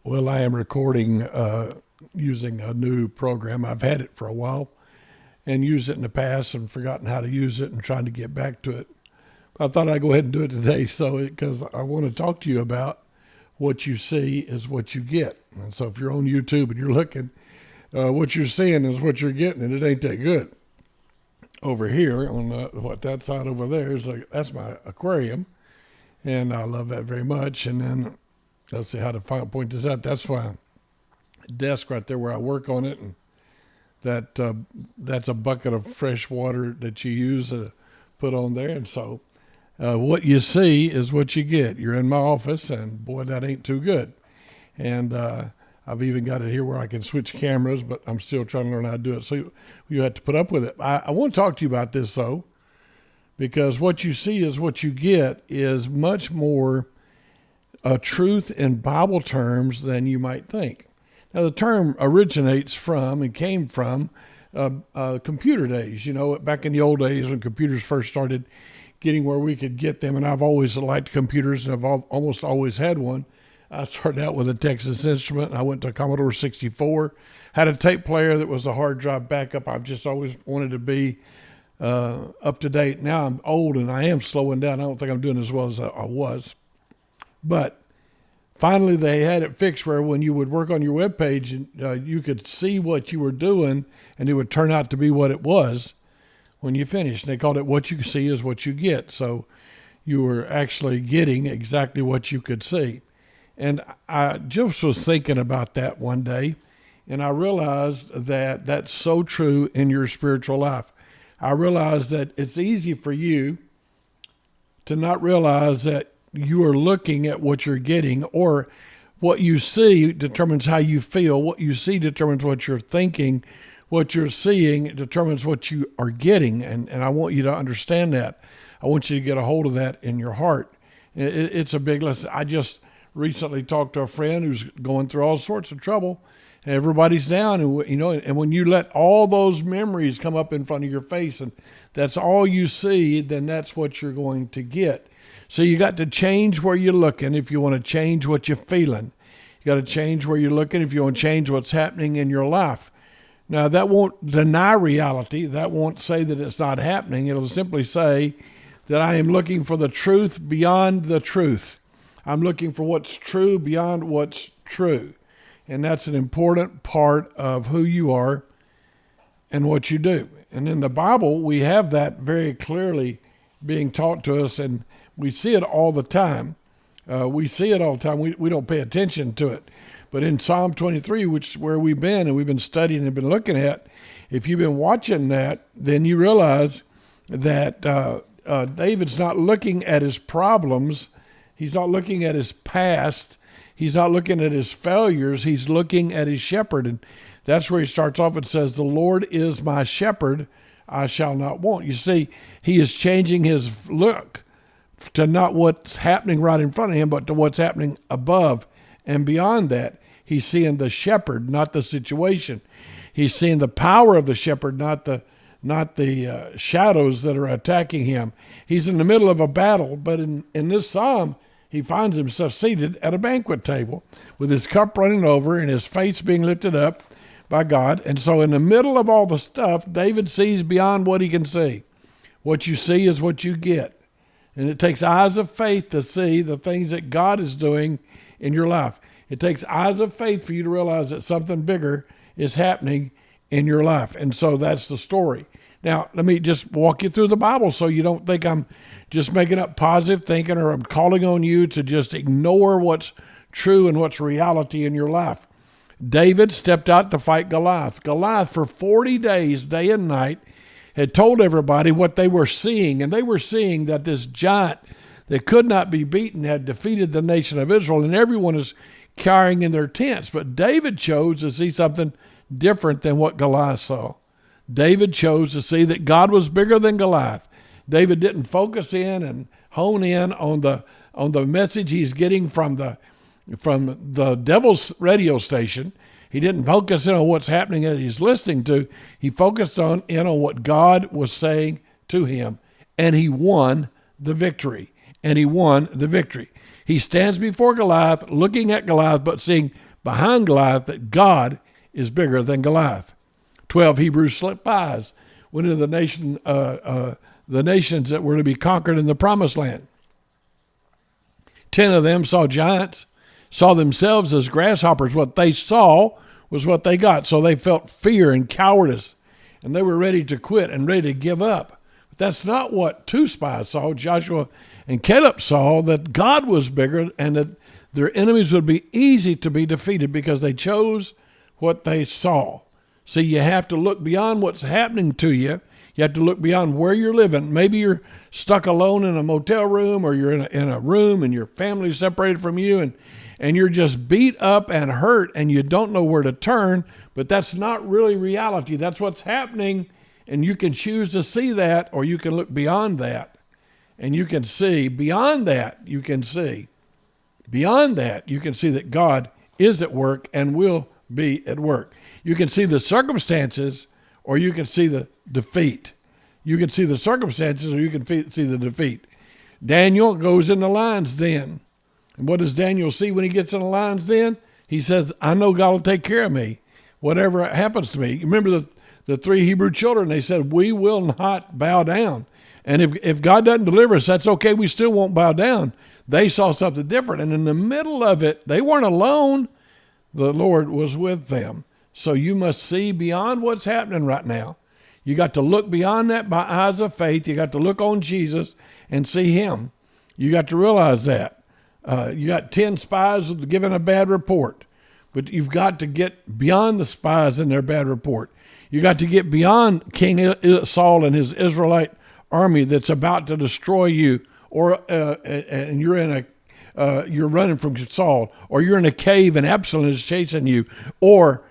Well, I am recording using a new program. I've had it for a while and used it in the past and forgotten how to use it and trying to get back to it. I thought I'd go ahead and do it today because I want to talk to you about what you see is what you get. And so if you're on YouTube and you're looking, what you're seeing is what you're getting, and it ain't that good. Over here on that side over there is that's my aquarium, and I love that very much. And then let's see how to point this out. That's my desk right there where I work on it, and that's a bucket of fresh water that you use to put on there. And so what you see is what you get. You're in my office, and boy, that ain't too good. And I've even got it here where I can switch cameras, but I'm still trying to learn how to do it. So you have to put up with it. I want to talk to you about this, though, because what you see is what you get is much more a truth in Bible terms than you might think. Now, the term originates from and came from computer days. You know, back in the old days when computers first started getting where we could get them, and I've always liked computers, and I've almost always had one. I started out with a Texas Instrument, and I went to Commodore 64, had a tape player that was a hard drive backup. I've just always wanted to be up to date. Now I'm old, and I am slowing down. I don't think I'm doing as well as I was. But finally, they had it fixed where when you would work on your web page, you could see what you were doing, and it would turn out to be what it was when you finished. And they called it what you see is what you get. So you were actually getting exactly what you could see. And I just was thinking about that one day, and I realized that that's so true in your spiritual life. I realized that it's easy for you to not realize that you are looking at what you're getting, or what you see determines how you feel. What you see determines what you're thinking. What you're seeing determines what you are getting. And I want you to understand that. I want you to get a hold of that in your heart. It's a big lesson. I just recently talked to a friend who's going through all sorts of trouble. And everybody's down, and when you let all those memories come up in front of your face, and that's all you see, then that's what you're going to get. So you got to change where you're looking if you want to change what you're feeling. You got to change where you're looking if you want to change what's happening in your life. Now, that won't deny reality. That won't say that it's not happening. It'll simply say that I am looking for the truth beyond the truth. I'm looking for what's true beyond what's true. And that's an important part of who you are and what you do. And in the Bible, we have that very clearly being taught to us, and we see it all the time. We don't pay attention to it. But in Psalm 23, which is where we've been and we've been studying and been looking at, if you've been watching that, then you realize that David's not looking at his problems. He's not looking at his past. He's not looking at his failures. He's looking at his shepherd. And that's where he starts off and says, "The Lord is my shepherd, I shall not want." You see, he is changing his look to not what's happening right in front of him, but to what's happening above and beyond that. He's seeing the shepherd, not the situation. He's seeing the power of the shepherd, not the shadows that are attacking him. He's in the middle of a battle, but in this psalm, he finds himself seated at a banquet table with his cup running over and his face being lifted up by God. And so in the middle of all the stuff, David sees beyond what he can see. What you see is what you get. And it takes eyes of faith to see the things that God is doing in your life. It takes eyes of faith for you to realize that something bigger is happening in your life. And so that's the story. Now, let me just walk you through the Bible so you don't think I'm just making up positive thinking, or I'm calling on you to just ignore what's true and what's reality in your life. David stepped out to fight Goliath. Goliath, for 40 days, day and night, had told everybody what they were seeing. And they were seeing that this giant that could not be beaten had defeated the nation of Israel, and everyone is cowering in their tents. But David chose to see something different than what Goliath saw. David chose to see that God was bigger than Goliath. David didn't focus in and hone in on the message he's getting from the devil's radio station. He didn't focus in on what's happening that he's listening to. He focused in on what God was saying to him, and he won the victory. He stands before Goliath, looking at Goliath, but seeing behind Goliath that God is bigger than Goliath. 12 Hebrew spies went into the nations that were to be conquered in the promised land. 10 of them saw giants, saw themselves as grasshoppers. What they saw was what they got. So they felt fear and cowardice, and they were ready to quit and ready to give up. But that's not what 2 spies saw. Joshua and Caleb saw that God was bigger and that their enemies would be easy to be defeated because they chose what they saw. See, you have to look beyond what's happening to you. You have to look beyond where you're living. Maybe you're stuck alone in a motel room, or you're in a room and your family's separated from you, and you're just beat up and hurt and you don't know where to turn. But that's not really reality. That's what's happening, and you can choose to see that, or you can look beyond that. And you can see beyond that. You can see beyond that. You can see that God is at work and will be at work. You can see the circumstances, or you can see the defeat. You can see the circumstances, or you can see the defeat. Daniel goes in the lion's den. And what does Daniel see when he gets in the lion's den? He says, I know God will take care of me, whatever happens to me. Remember the 3 Hebrew children, they said, we will not bow down. And if God doesn't deliver us, that's okay. We still won't bow down. They saw something different. And in the middle of it, they weren't alone. The Lord was with them. So you must see beyond what's happening right now. You got to look beyond that by eyes of faith. You got to look on Jesus and see him. You got to realize that. You got 10 spies giving a bad report, but you've got to get beyond the spies and their bad report. You got to get beyond King Saul and his Israelite army that's about to destroy you, or and you're in you're running from Saul, or you're in a cave and Absalom is chasing you, or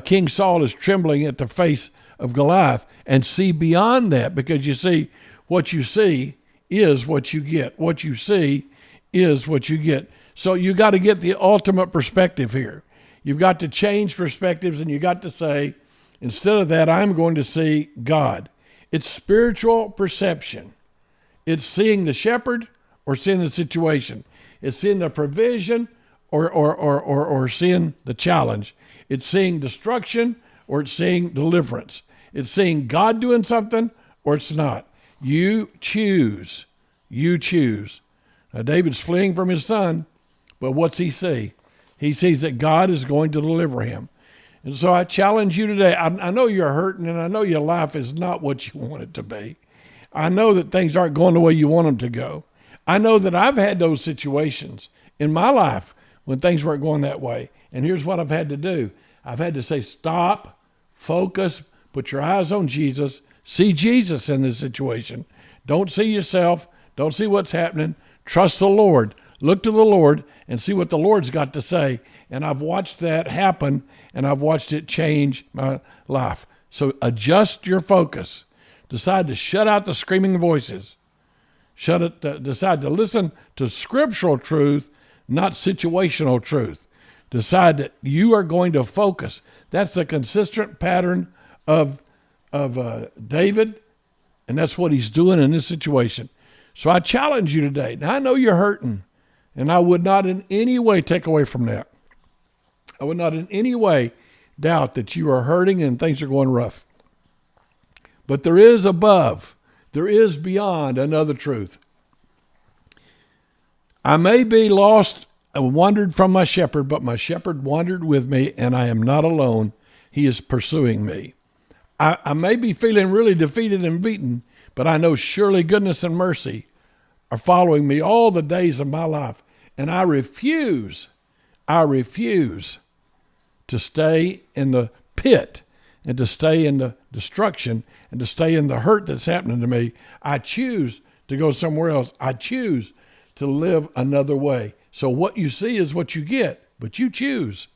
King Saul is trembling at the face of Goliath, and see beyond that, because you see, what you see is what you get. What you see is what you get. So you got to get the ultimate perspective here. You've got to change perspectives, and you got to say, instead of that, I'm going to see God. It's spiritual perception. It's seeing the shepherd or seeing the situation. It's seeing the provision or seeing the challenge. It's seeing destruction or it's seeing deliverance. It's seeing God doing something or it's not. You choose. You choose. Now, David's fleeing from his son, but what's he see? He sees that God is going to deliver him. And so I challenge you today. I know you're hurting, and I know your life is not what you want it to be. I know that things aren't going the way you want them to go. I know that I've had those situations in my life when things weren't going that way. And here's what I've had to do. I've had to say, stop, focus, put your eyes on Jesus, see Jesus in this situation. Don't see yourself. Don't see what's happening. Trust the Lord. Look to the Lord and see what the Lord's got to say. And I've watched that happen, and I've watched it change my life. So adjust your focus. Decide to shut out the screaming voices. Decide to listen to scriptural truth, not situational truth. Decide that you are going to focus. That's the consistent pattern of David, and that's what he's doing in this situation. So I challenge you today. Now, I know you're hurting, and I would not in any way take away from that. I would not in any way doubt that you are hurting and things are going rough. But there is above, there is beyond another truth. I may be lost and wandered from my shepherd, but my shepherd wandered with me, and I am not alone. He is pursuing me. I may be feeling really defeated and beaten, but I know surely goodness and mercy are following me all the days of my life. And I refuse to stay in the pit and to stay in the destruction and to stay in the hurt that's happening to me. I choose to go somewhere else. I choose to live another way. So what you see is what you get, but you choose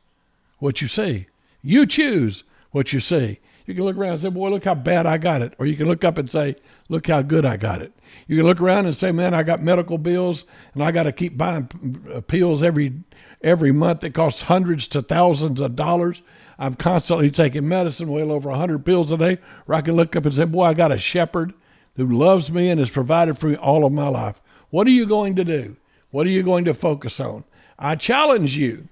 what you see. You choose what you see. You can look around and say, boy, look how bad I got it. Or you can look up and say, look how good I got it. You can look around and say, man, I got medical bills and I got to keep buying pills every month that costs hundreds to thousands of dollars. I'm constantly taking medicine, well over 100 pills a day. Or I can look up and say, boy, I got a shepherd who loves me and has provided for me all of my life. What are you going to do? What are you going to focus on? I challenge you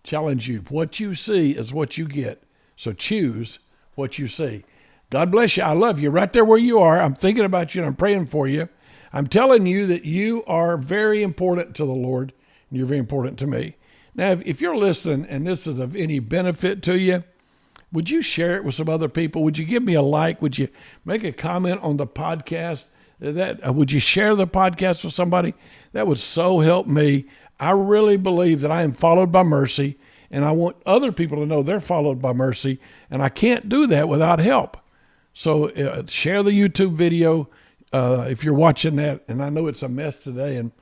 challenge you. What you see is what you get. So choose what you see. God bless you. I love you right there where you are. I'm thinking about you and I'm praying for you. I'm telling you that you are very important to the Lord and you're very important to me. Now, if you're listening and this is of any benefit to you, would you share it with some other people? Would you give me a like? Would you make a comment on the podcast? Would you share the podcast with somebody? That would so help me. I really believe that I am followed by mercy, and I want other people to know they're followed by mercy, and I can't do that without help. So share the YouTube video if you're watching that, and I know it's a mess today, and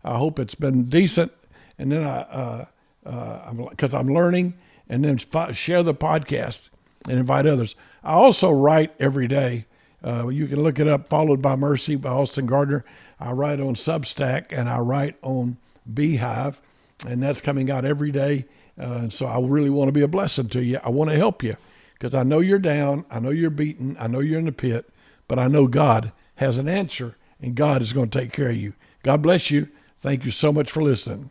I hope it's been decent. And then because I'm learning, and then share the podcast and invite others. I also write every day. You can look it up, Followed by Mercy by Austin Gardner. I write on Substack and I write on Beehive, and that's coming out every day. And so I really want to be a blessing to you. I want to help you because I know you're down. I know you're beaten. I know you're in the pit, but I know God has an answer and God is going to take care of you. God bless you. Thank you so much for listening.